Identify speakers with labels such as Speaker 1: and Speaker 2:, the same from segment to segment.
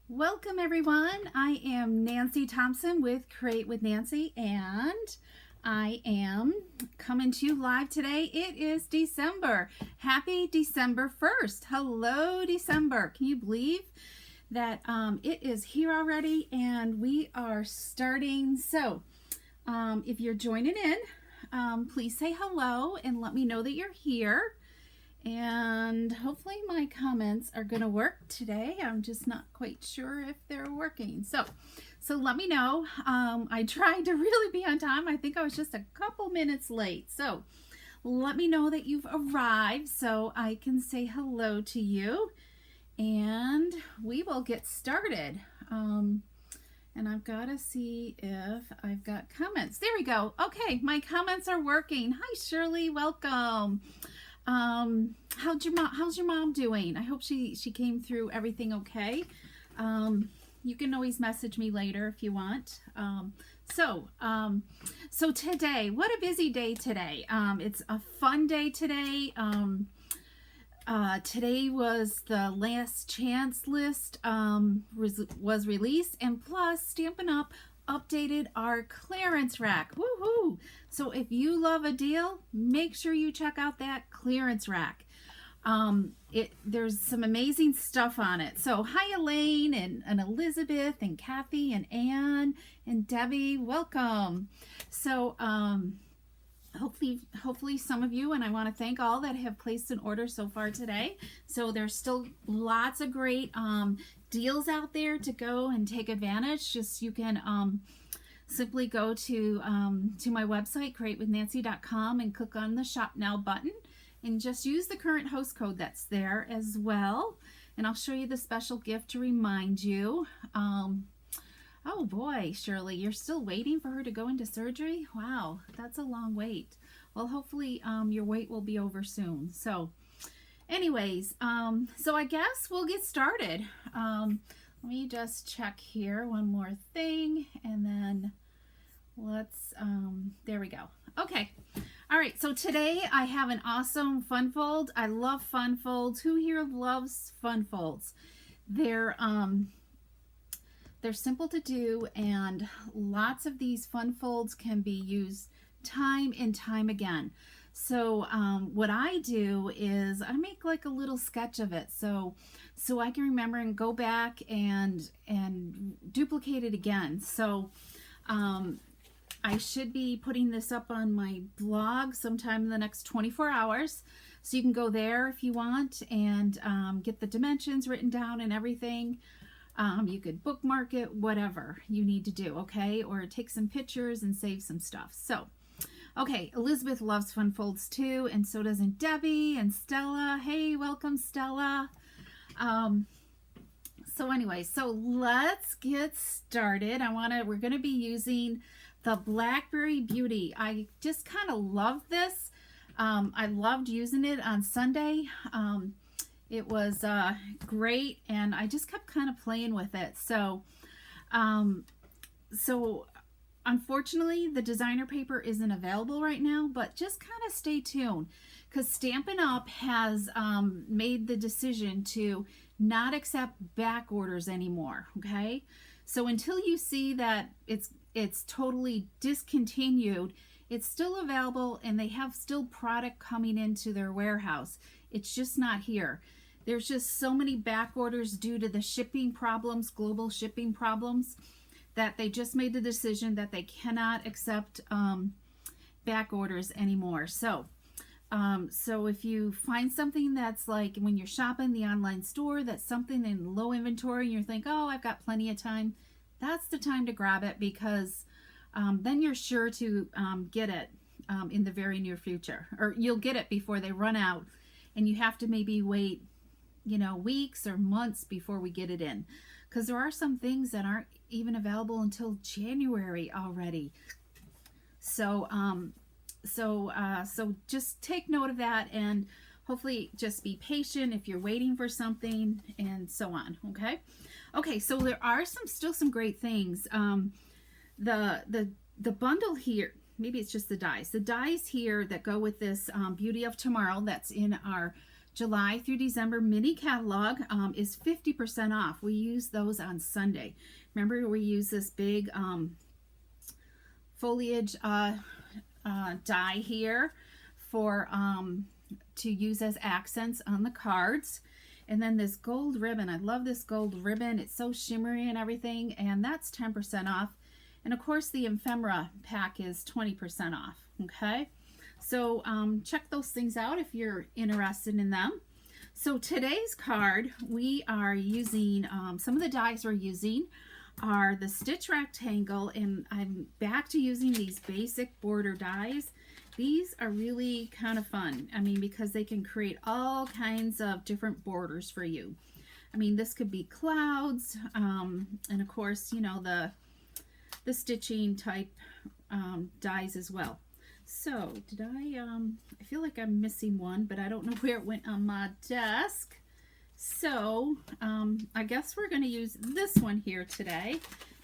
Speaker 1: Welcome everyone. I am Nancy Thompson with Create with Nancy, and I am coming to you live today. It is December. Happy December 1st. Hello December. Can you believe that it is here already and we are starting? So if you're joining in, please say hello and let me know that you're here. And hopefully my comments are going to work today. I'm just not quite sure if they're working. So let me know. I tried to really be on time. I think I was just a couple minutes late. So let me know that you've arrived so I can say hello to you. And we will get started. And I've got to see if I've got comments. There we go. Okay, my comments are working. Hi, Shirley. Welcome. How's your mom doing? I hope she came through everything okay. You can always message me later if you want. So today, what a busy day today. It's a fun day today. Today was the last chance list was released, and plus Stampin' Up! Updated our clearance rack. Woohoo! So if you love a deal, make sure you check out that clearance rack. There's some amazing stuff on it. So hi Elaine and Elizabeth and Kathy and Anne and Debbie, welcome. So hopefully some of you, and I want to thank all that have placed an order so far today. So there's still lots of great deals out there to go and take advantage. Just you can simply go to my website, createwithnancy.com, and click on the Shop Now button and just use the current host code that's there as well. And I'll show you the special gift to remind you. Oh boy, Shirley, you're still waiting for her to go into surgery? Wow, that's a long wait. Well, hopefully your wait will be over soon. So anyways, so I guess we'll get started. Let me just check here one more thing, and then let's, there we go. Okay. All right. So today I have an awesome fun fold. I love fun folds. Who here loves fun folds? They're simple to do, and lots of these fun folds can be used time and time again. So what I do is I make like a little sketch of it so I can remember and go back and duplicate it again. So I should be putting this up on my blog sometime in the next 24 hours. So you can go there if you want and get the dimensions written down and everything. You could bookmark it, whatever you need to do, okay? Or take some pictures and save some stuff. So okay, Elizabeth loves fun folds too, and so doesn't Debbie and Stella. Hey, welcome Stella. So anyway, so let's get started. We're gonna be using the Blackberry Beauty. I just kind of love this. I loved using it on Sunday. It was great, and I just kept kind of playing with it. So unfortunately, the designer paper isn't available right now, but just kind of stay tuned because Stampin' Up! Has made the decision to not accept back orders anymore, okay? So until you see that it's totally discontinued, it's still available and they have still product coming into their warehouse. It's just not here. There's just so many back orders due to the shipping problems, global shipping problems, that they just made the decision that they cannot accept back orders anymore. So if you find something that's like when you're shopping the online store, that's something in low inventory and you think, oh, I've got plenty of time, that's the time to grab it, because then you're sure to get it in the very near future, or you'll get it before they run out and you have to maybe wait, weeks or months before we get it in, because there are some things that aren't even available until January already. So just take note of that, and hopefully just be patient if you're waiting for something, and so on. Okay, so there are still some great things. The bundle here, maybe it's just the dies here that go with this Beauty of Tomorrow, that's in our July through December mini catalog is 50% off. We use those on Sunday. Remember, we use this big foliage die here for to use as accents on the cards. And then this gold ribbon, I love this gold ribbon. It's so shimmery and everything, and that's 10% off. And of course the ephemera pack is 20% off, okay? So check those things out if you're interested in them. So today's card, we are using, some of the dies we're using are the Stitch Rectangle, and I'm back to using these basic border dies. These are really kind of fun, I mean, because they can create all kinds of different borders for you. I mean, this could be clouds, and of course, you know, the stitching type dies as well. So, did I feel like I'm missing one, but I don't know where it went on my desk. So, I guess we're going to use this one here today,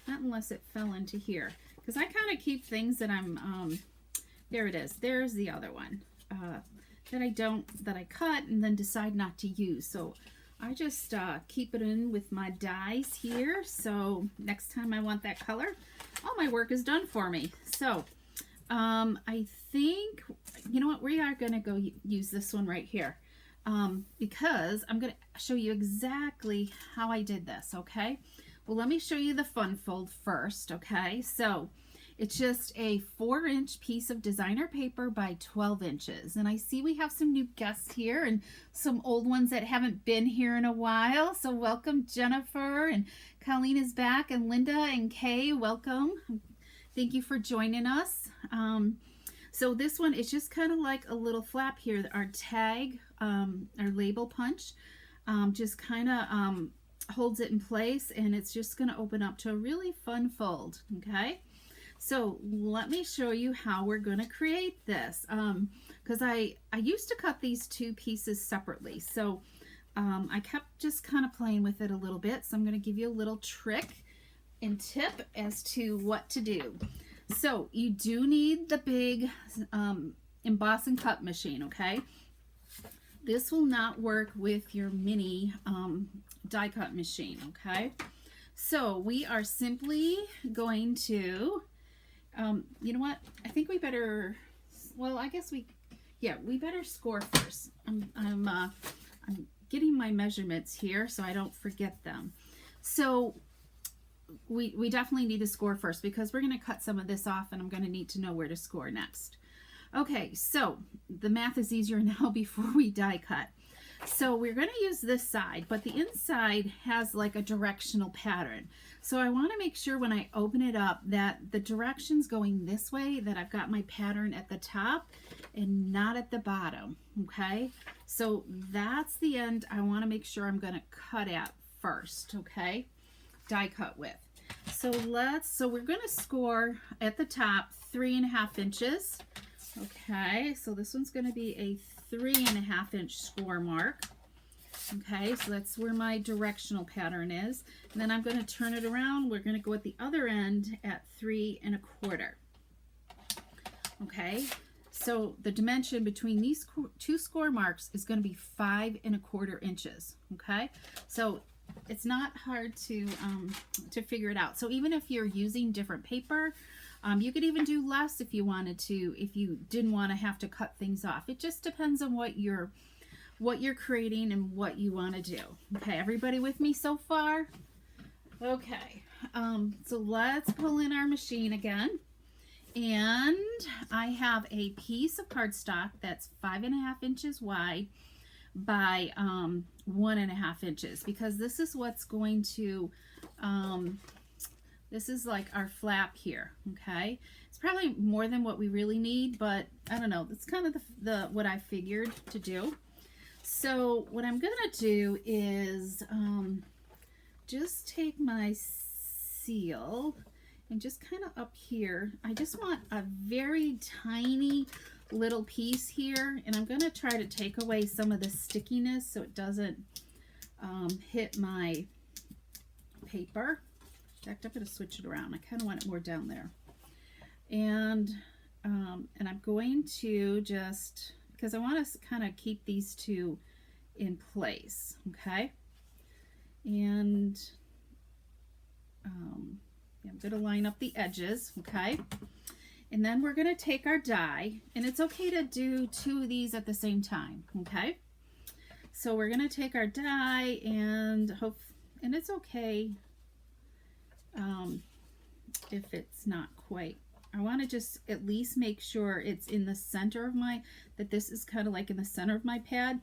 Speaker 1: not unless it fell into here, because I kind of keep things that I'm, there it is, there's the other one, that I cut and then decide not to use. So, I just keep it in with my dies here, so next time I want that color, all my work is done for me. So, I think, you know what, we are going to go use this one right here, because I'm going to show you exactly how I did this, okay? Well, let me show you the fun fold first, okay? So, it's just a 4-inch piece of designer paper by 12 inches. And I see we have some new guests here and some old ones that haven't been here in a while. So welcome, Jennifer, and Colleen is back, and Linda and Kay, welcome. Thank you for joining us. So this one is just kind of like a little flap here. Our tag, our label punch, just kind of holds it in place, and it's just going to open up to a really fun fold, okay? So let me show you how we're going to create this, because I used to cut these two pieces separately. So I kept just kind of playing with it a little bit. So I'm going to give you a little trick and tip as to what to do. So you do need the big emboss and cut machine, okay? This will not work with your mini die cut machine, okay? So we are simply going to, you know what? I think we better, well, I guess we better score first. I'm getting my measurements here so I don't forget them. So we definitely need to score first, because we're going to cut some of this off and I'm going to need to know where to score next. Okay, so the math is easier now before we die cut. So we're going to use this side, but the inside has like a directional pattern. So I want to make sure when I open it up that the direction's going this way, that I've got my pattern at the top and not at the bottom, okay? So that's the end I want to make sure I'm going to cut at first, okay? Die cut with. So we're going to score at the top 3.5 inches. Okay, so this one's going to be a 3.5 inch score mark. Okay, so that's where my directional pattern is. And then I'm going to turn it around. We're going to go at the other end at 3.25. Okay, so the dimension between these two score marks is going to be 5.25 inches. Okay, so it's not hard to figure it out. So even if you're using different paper, you could even do less if you wanted to, if you didn't want to have to cut things off. It just depends on what you're creating and what you want to do. Okay, everybody with me so far? Okay, so let's pull in our machine again. And I have a piece of cardstock that's 5.5 inches wide by 1.5 inches, because this is what's going to, this is like our flap here, okay? It's probably more than what we really need, but I don't know. It's kind of the what I figured to do. So what I'm going to do is just take my seal and just kind of up here. I just want a very tiny little piece here, and I'm going to try to take away some of the stickiness so it doesn't hit my paper. In fact, I'm going to switch it around. I kind of want it more down there. And I'm going to just, because I want to kind of keep these two in place, okay? And I'm going to line up the edges, okay? And then we're going to take our die, and it's okay to do 2 of these at the same time, okay? So we're going to take our die and it's okay if it's not quite. I want to just at least make sure it's in the center of that this is kind of like in the center of my pad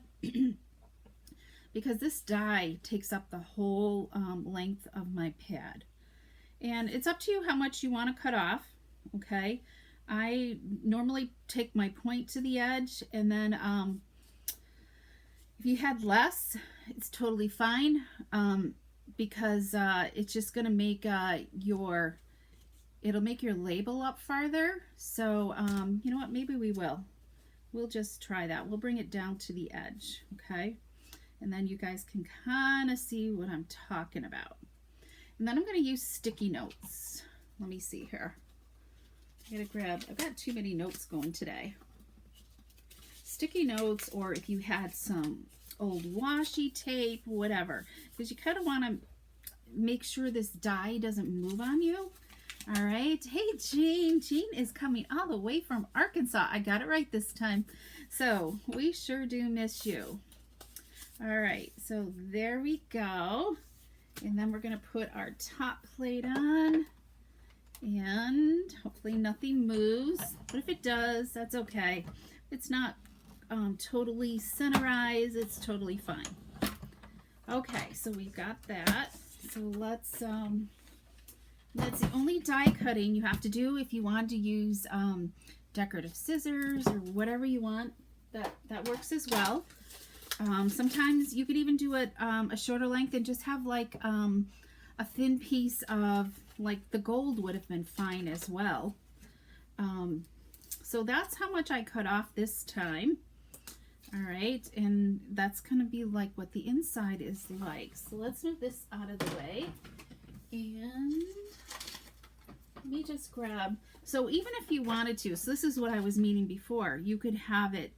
Speaker 1: because this die takes up the whole length of my pad. And it's up to you how much you want to cut off, okay? I normally take my point to the edge, and then if you had less, it's totally fine because it's just going to make it'll make your label up farther. So you know what, maybe we'll just try that. We'll bring it down to the edge, okay? And then you guys can kind of see what I'm talking about. And then I'm going to use sticky notes. Let me see here. I've got too many notes going today. Sticky notes, or if you had some old washi tape, whatever, because you kind of want to make sure this die doesn't move on you. All right. Hey, Jean. Jean is coming all the way from Arkansas. I got it right this time. So we sure do miss you. All right. So there we go. And then we're going to put our top plate on. And hopefully nothing moves, but if it does, that's okay. It's not totally centerized, it's totally fine. Okay, so we've got that. So that's the only die cutting you have to do if you want to use decorative scissors or whatever you want. That works as well. Sometimes you could even do it a shorter length and just have like a thin piece of, like the gold would have been fine as well. So that's how much I cut off this time. All right, and that's going to be like what the inside is like. So let's move this out of the way. And let me just grab, so even if you wanted to, so this is what I was meaning before, you could have it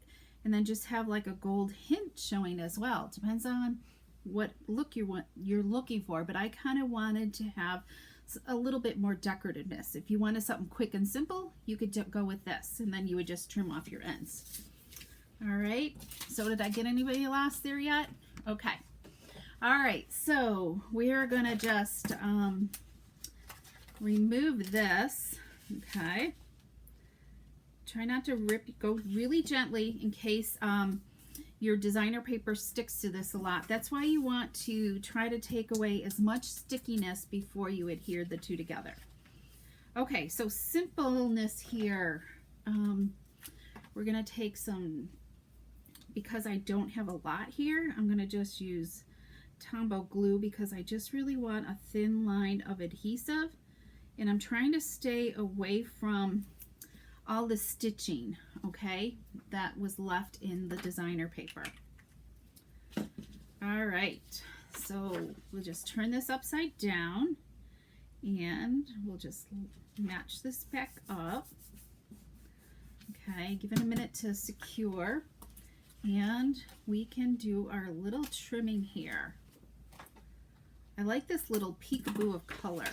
Speaker 1: and then just have like a gold hint showing as well. Depends on what look you're looking for, but I kind of wanted to have a little bit more decorativeness. If you wanted something quick and simple, you could go with this, and then you would just trim off your ends. All right, so did I get anybody lost there yet? Okay. All right, so we're gonna just remove this, okay? Try not to go really gently in case your designer paper sticks to this a lot. That's why you want to try to take away as much stickiness before you adhere the two together. Okay, so simpleness here. We're gonna take some, because I don't have a lot here, I'm gonna just use Tombow glue because I just really want a thin line of adhesive, and I'm trying to stay away from all the stitching, okay, that was left in the designer paper. All right, so we'll just turn this upside down and we'll just match this back up. Okay, give it a minute to secure, and we can do our little trimming here. I like this little peekaboo of color.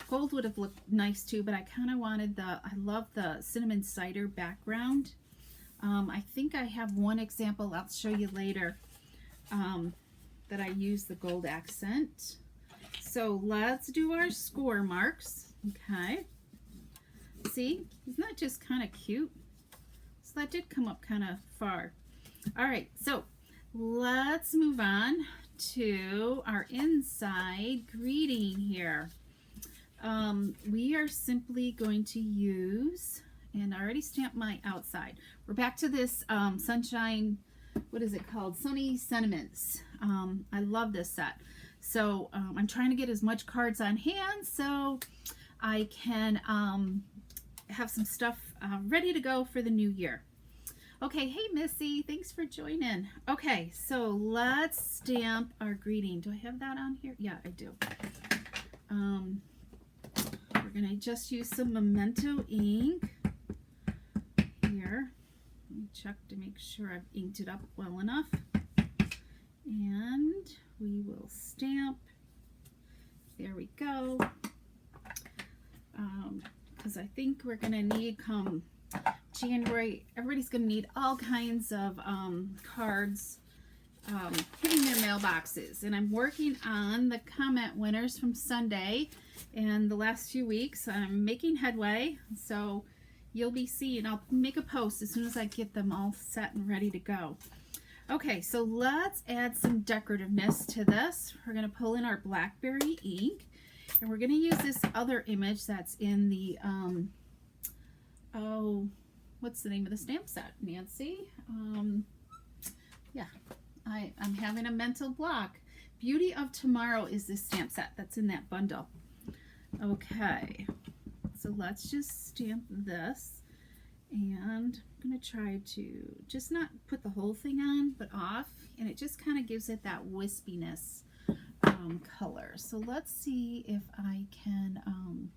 Speaker 1: Gold would have looked nice too, but I kind of wanted I love the cinnamon cider background. I think I have one example I'll show you later that I use the gold accent. So let's do our score marks. Okay. See, isn't that just kind of cute? So that did come up kind of far. All right, so let's move on to our inside greeting here. We are simply going to use, and I already stamped my outside. We're back to this sunshine, what is it called? Sunny Sentiments. I love this set. So I'm trying to get as much cards on hand so I can have some stuff ready to go for the new year. Okay, hey Missy, thanks for joining. Okay, so let's stamp our greeting. Do I have that on here? Yeah, I do. We're gonna just use some Memento ink here. Let me check to make sure I've inked it up well enough. will stamp. There we go. Because I think we're going to need, come January, everybody's going to need all kinds of cards hitting their mailboxes. And I'm working on the comment winners from Sunday. And the last few weeks, I'm making headway. So you'll be seeing, I'll make a post as soon as I get them all set and ready to go. Okay, so let's add some decorativeness to this. We're going to pull in our Blackberry ink. And we're going to use this other image that's in the, oh, what's the name of the stamp set, Nancy? Yeah, I'm having a mental block. Beauty of Tomorrow is this stamp set that's in that bundle. Okay, so let's just stamp this. And I'm going to try to just not put the whole thing on, but off. And it just kind of gives it that wispiness color. So let's see if I can,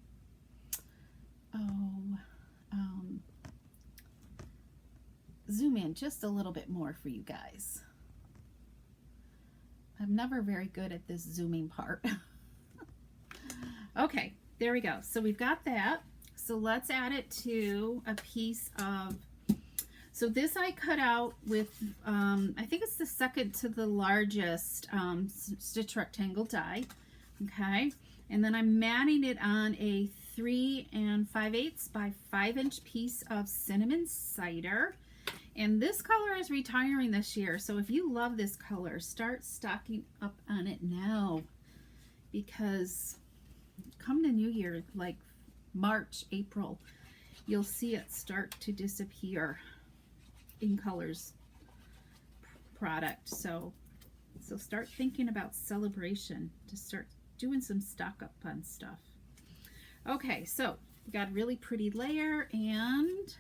Speaker 1: zoom in just a little bit more for you guys. I'm never very good at this zooming part. Okay, there we go. So we've got that. So let's add it to a piece of, so this I cut out with, I think it's the second to the largest stitch rectangle die, okay? And then I'm matting it on a 3 5/8 by 5-inch piece of cinnamon cider. And this color is retiring this year, so if you love this color, start stocking up on it now, because come to New Year, like March, April, you'll see it start to disappear in colors product. So start thinking about celebration to start doing some stock up on stuff. Okay, so we got a really pretty layer, and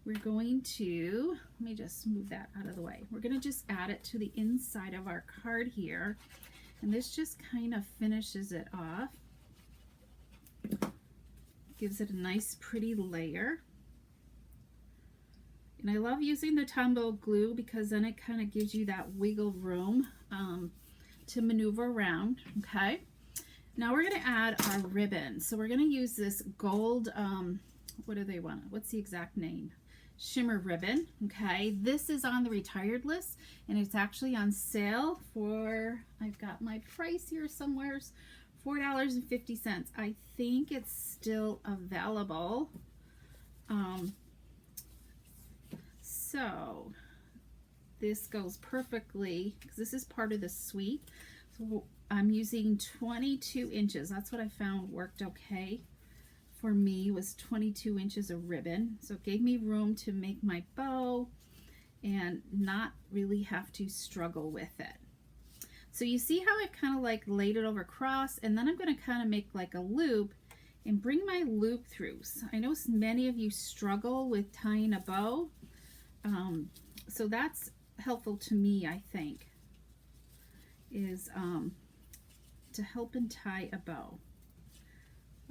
Speaker 1: we're going to, let me just move that out of the way. We're going to just add it to the inside of our card here, and this just kind of finishes it off. Gives it a nice pretty layer. And I love using the Tombow glue because then it kind of gives you that wiggle room to maneuver around. Okay, now we're going to add our ribbon. So we're going to use this gold, what do they want? What's the exact name? Shimmer Ribbon. Okay, this is on the retired list, and it's actually on sale for, I've got my price here somewhere, $4.50. I think it's still available. So this goes perfectly, because this is part of the suite. So I'm using 22 inches. That's what I found worked okay for me, was 22 inches of ribbon. So it gave me room to make my bow and not really have to struggle with it. So you see how I kind of like laid it over across, and then I'm going to kind of make like a loop and bring my loop through. So I know many of you struggle with tying a bow. So that's helpful to me, I think, is to help and tie a bow.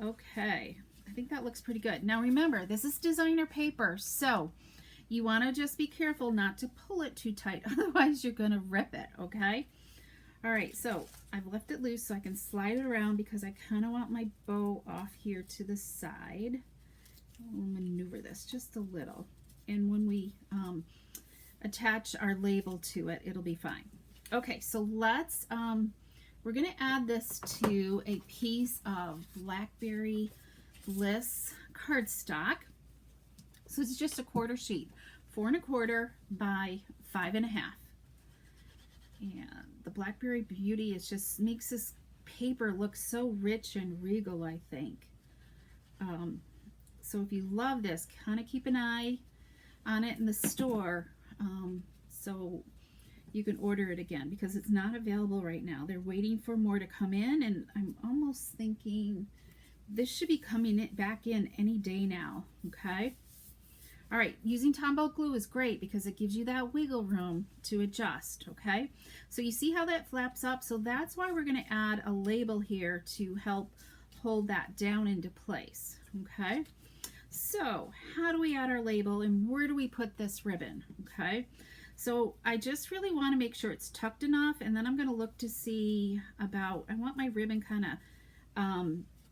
Speaker 1: Okay, I think that looks pretty good. Now remember, this is designer paper, so you want to just be careful not to pull it too tight, otherwise you're going to rip it, okay? All right, so I've left it loose so I can slide it around because I kind of want my bow off here to the side. I'll maneuver this just a little. And when we attach our label to it, it'll be fine. Okay, so let's, we're going to add this to a piece of Blackberry Bliss cardstock. So it's just a quarter sheet, 4 1/4 by 5 1/2. And the Blackberry Beauty, it just makes this paper look so rich and regal, I think. So if you love this, kind of keep an eye on it in the store, so you can order it again, because it's not available right now. They're waiting for more to come in, and I'm almost thinking this should be coming back in any day now. Okay, all right, using Tombow glue is great because it gives you that wiggle room to adjust. Okay, so you see how that flaps up, so that's why we're going to add a label here to help hold that down into place. Okay, so how do we add our label, and where do we put this ribbon? Okay, So I just really want to make sure it's tucked enough, and then I'm going to look to see about, I want my ribbon kind of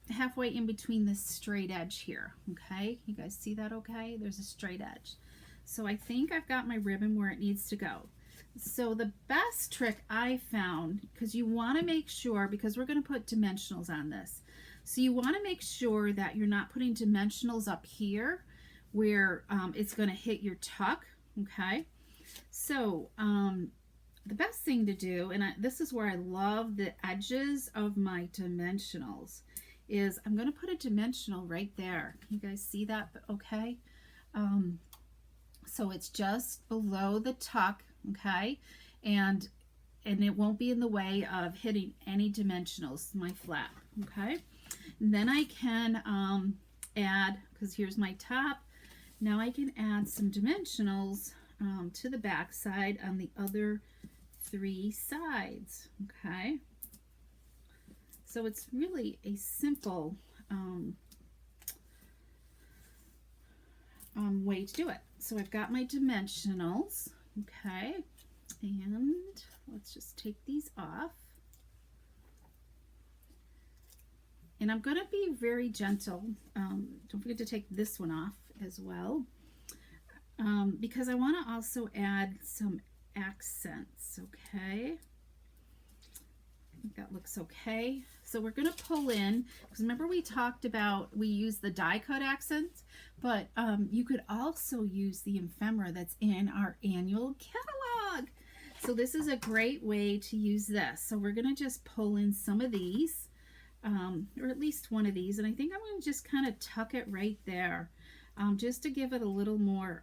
Speaker 1: halfway in between this straight edge here. Okay, you guys see that? Okay, there's a straight edge. So I think I've got my ribbon where it needs to go. So the best trick I found, because you want to make sure, because we're going to put dimensionals on this, so you want to make sure that you're not putting dimensionals up here where it's going to hit your tuck. Okay, so the best thing to do, and this is where I love the edges of my dimensionals, is I'm going to put a dimensional right there. Can you guys see that? Okay, so it's just below the tuck. Okay, and it won't be in the way of hitting any dimensionals, my flap. Okay, and then I can add, because here's my top, now I can add some dimensionals to the back side on the other 3 sides. Okay, so it's really a simple way to do it. So I've got my dimensionals. Okay, and let's just take these off. And I'm going to be very gentle. Don't forget to take this one off as well, because I want to also add some accents. Okay, I think that looks okay. So we're going to pull in, because remember we talked about we use the die cut accents, but you could also use the ephemera that's in our annual catalog. So this is a great way to use this. So we're going to just pull in some of these, or at least one of these, and I think I'm going to just kind of tuck it right there, just to give it a little more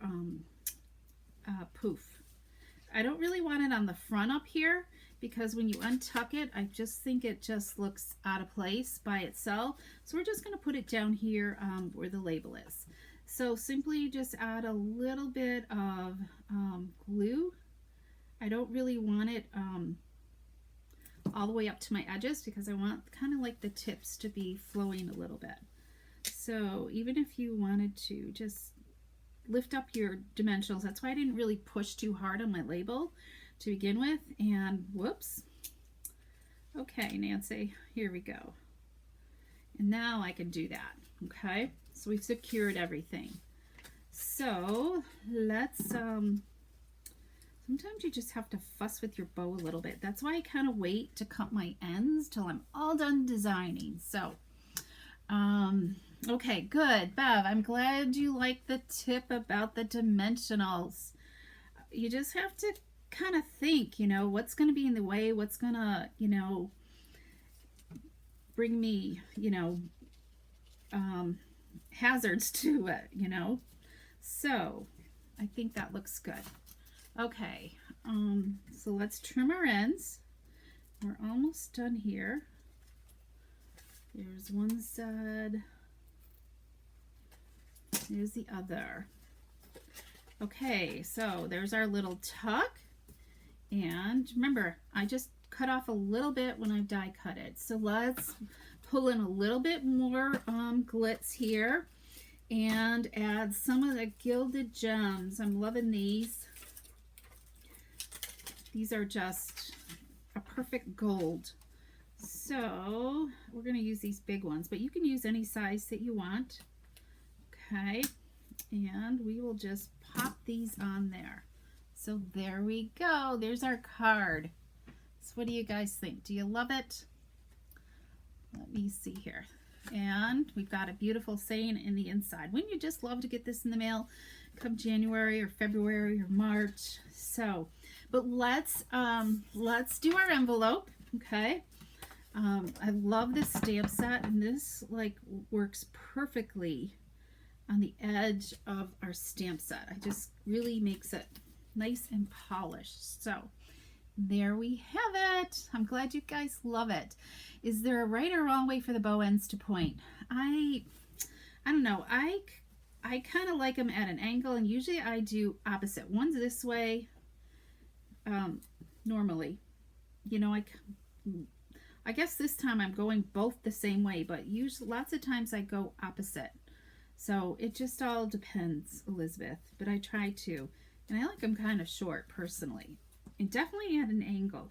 Speaker 1: poof. I don't really want it on the front up here, because when you untuck it, I just think it just looks out of place by itself. So we're just going to put it down here where the label is. So simply just add a little bit of glue. I don't really want it all the way up to my edges, because I want kind of like the tips to be flowing a little bit. So even if you wanted to just lift up your dimensionals, that's why I didn't really push too hard on my label to begin with. And whoops. Okay, Nancy, here we go. And now I can do that. Okay, so we've secured everything. So let's sometimes you just have to fuss with your bow a little bit. That's why I kind of wait to cut my ends till I'm all done designing. So okay, good. Bev, I'm glad you like the tip about the dimensionals. You just have to kind of think, you know, what's going to be in the way, what's going to, you know, bring me, you know, hazards to it, you know. So I think that looks good. Okay, so let's trim our ends. We're almost done here. There's one side, here's the other. Okay, so there's our little tuck. And remember, I just cut off a little bit when I die cut it. So let's pull in a little bit more glitz here and add some of the gilded gems. I'm loving these. These are just a perfect gold. So we're going to use these big ones, but you can use any size that you want. Okay, and we will just pop these on there. So there we go. There's our card. So what do you guys think? Do you love it? Let me see here. And we've got a beautiful saying in the inside. Wouldn't you just love to get this in the mail come January or February or March? So, but let's do our envelope. Okay. I love this stamp set, and this like works perfectly on the edge of our stamp set. I just really makes it nice and polished. So there we have it. I'm glad you guys love it. Is there a right or wrong way for the bow ends to point? I don't know. I kind of like them at an angle, and usually I do opposite. One's this way normally. You know, I guess this time I'm going both the same way, but usually lots of times I go opposite. So it just all depends, Elizabeth, but I try to And I like them kind of short personally, and definitely at an angle.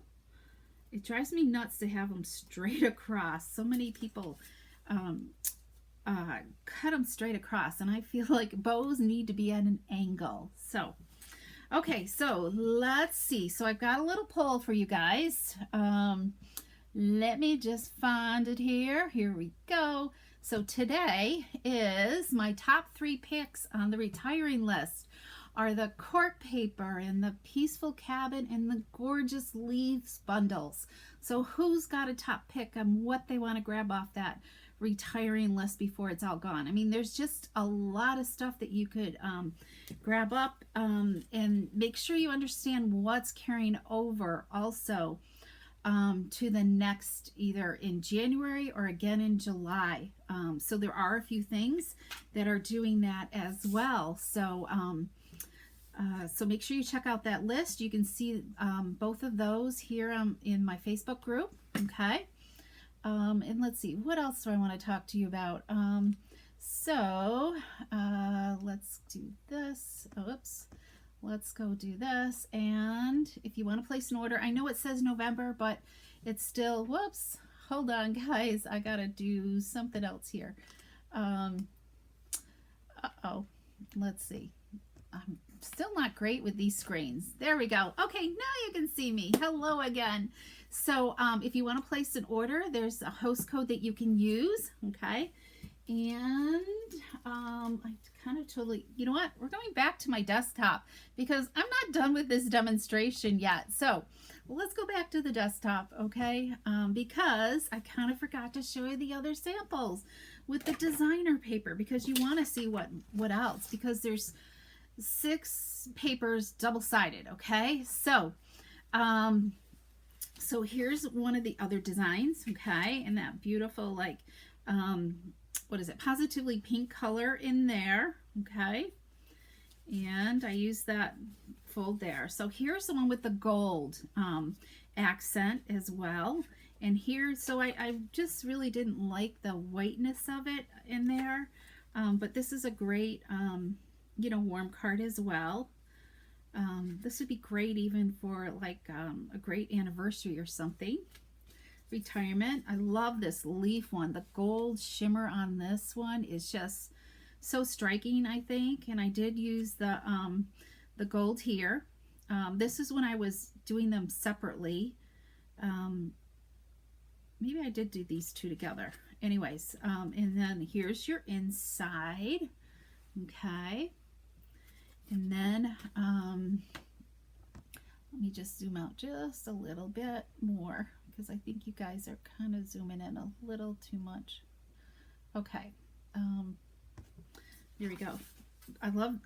Speaker 1: It drives me nuts to have them straight across. So many people cut them straight across, and I feel like bows need to be at an angle. So okay, so let's see. So I've got a little poll for you guys. Let me just find it here. Here we go. So today is my top 3 picks on the retiring list are the cork paper and the peaceful cabin and the gorgeous leaves bundles. So who's got a top pick on what they want to grab off that retiring list before it's all gone? I mean, there's just a lot of stuff that you could grab up, and make sure you understand what's carrying over also to the next, either in January or again in July. So there are a few things that are doing that as well. So so make sure you check out that list. You can see both of those here in my Facebook group. Okay. And let's see, what else do I want to talk to you about? So let's do this. Oops. Let's go do this. And if you want to place an order, I know it says November, but it's still, whoops, hold on guys, I gotta do something else here. Uh-oh, let's see. I'm still not great with these screens. There we go. Okay, now you can see me. Hello again. So if you want to place an order, there's a host code that you can use. Okay. And I kind of totally, you know what? We're going back to my desktop because I'm not done with this demonstration yet. So let's go back to the desktop, okay? Because I kind of forgot to show you the other samples with the designer paper, because you want to see what else, because there's 6 papers double-sided, okay? So so here's one of the other designs, okay? And that beautiful, like what is it, positively pink color in there, okay? And I use that fold there. So here's the one with the gold accent as well. And here, so I just really didn't like the whiteness of it in there, but this is a great you know, warm card as well. This would be great even for like a great anniversary or something. Retirement. I love this leaf one. The gold shimmer on this one is just so striking, I think. And I did use the gold here. This is when I was doing them separately. Maybe I did do these two together. Anyways, and then here's your inside. Okay. And then let me just zoom out just a little bit more, because I think you guys are kind of zooming in a little too much. Okay, here we go. I love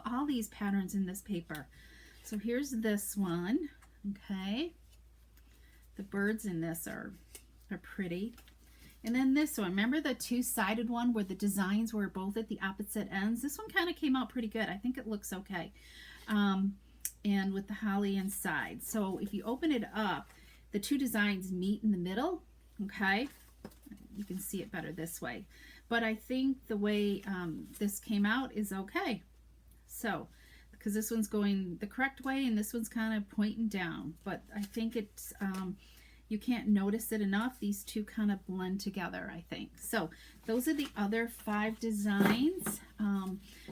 Speaker 1: all these patterns in this paper. So here's this one. Okay, the birds in this are pretty. And then this one, remember the two-sided one where the designs were both at the opposite ends? This one kind of came out pretty good. I think it looks okay. And with the holly inside. So if you open it up, the two designs meet in the middle, okay? You can see it better this way. But I think the way this came out is okay. So, because this one's going the correct way and this one's kind of pointing down. But I think it's, you can't notice it enough. These two kind of blend together, I think. So those are the other 5 designs.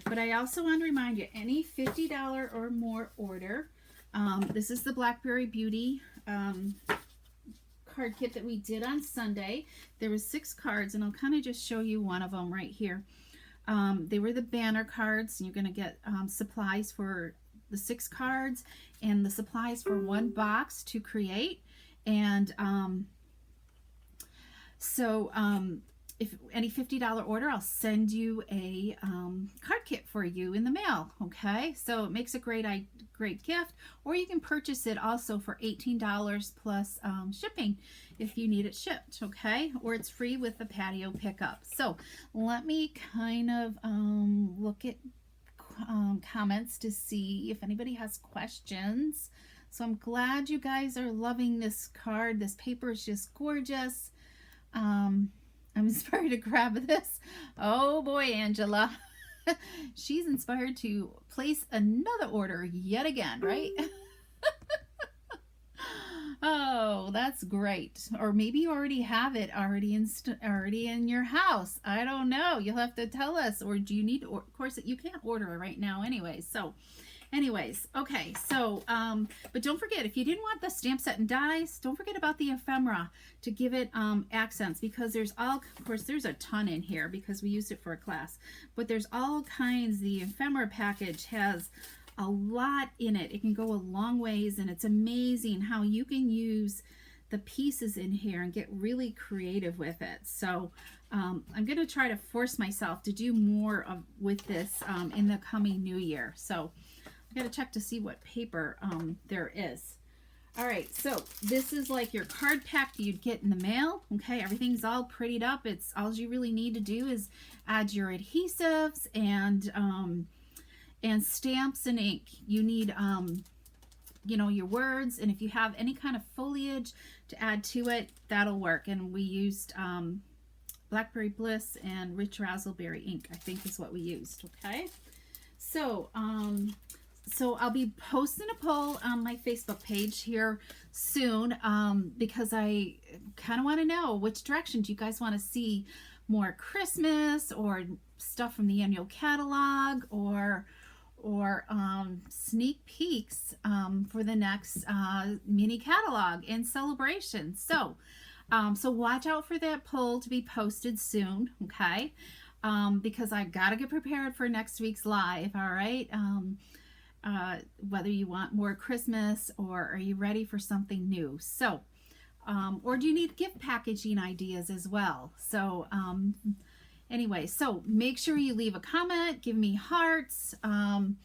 Speaker 1: But I also want to remind you, any $50 or more order, this is the Blackberry Beauty card kit that we did on Sunday. There was 6 cards, and I'll kind of just show you one of them right here. They were the banner cards, and you're going to get supplies for the 6 cards and the supplies for 1 box to create. And if any $50 order, I'll send you a card kit for you in the mail. Okay, so it makes a great gift, or you can purchase it also for $18 plus shipping if you need it shipped. Okay, or it's free with the patio pickup. So let me kind of look at comments to see if anybody has questions. So I'm glad you guys are loving this card. This paper is just gorgeous. I'm sorry to grab this. Oh boy, Angela. She's inspired to place another order yet again, right? Oh, that's great. Or maybe you already have it already in your house. I don't know. You'll have to tell us. Or do you need to, of course, you can't order it right now anyway. So anyways, okay. So, but don't forget, if you didn't want the stamp set and dies, don't forget about the ephemera to give it accents, because there's all, of course, there's a ton in here because we used it for a class, but there's all kinds. The ephemera package has a lot in it. It can go a long ways, and it's amazing how you can use the pieces in here and get really creative with it. So I'm going to try to force myself to do more with this in the coming new year. So I got to check to see what paper there is. All right, so this is like your card pack that you'd get in the mail. Okay, everything's all prettied up. It's all you really need to do is add your adhesives and stamps and ink. You need, you know, your words, and if you have any kind of foliage to add to it, that'll work. And we used Blackberry Bliss and Rich Razzleberry ink, I think is what we used. Okay, so so I'll be posting a poll on my Facebook page here soon, because I kind of want to know which direction do you guys want to see, more Christmas or stuff from the annual catalog, or sneak peeks for the next mini catalog and celebration. So so watch out for that poll to be posted soon, okay? Because I gotta get prepared for next week's live. All right, whether you want more Christmas or are you ready for something new. So or do you need gift packaging ideas as well? So anyway, so make sure you leave a comment, give me hearts, and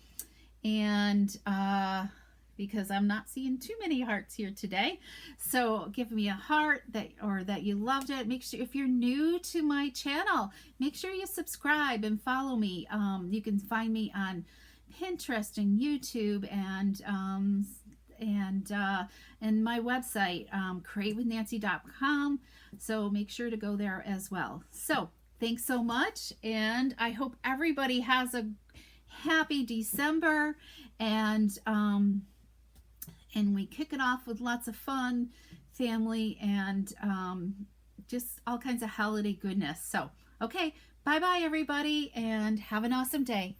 Speaker 1: because I'm not seeing too many hearts here today, so give me a heart that you loved it. Make sure, if you're new to my channel, make sure you subscribe and follow me. You can find me on Pinterest and YouTube and my website, createwithnancy.com. So make sure to go there as well. So thanks so much, and I hope everybody has a happy December, and we kick it off with lots of fun, family, and just all kinds of holiday goodness. So, okay, bye-bye everybody, and have an awesome day.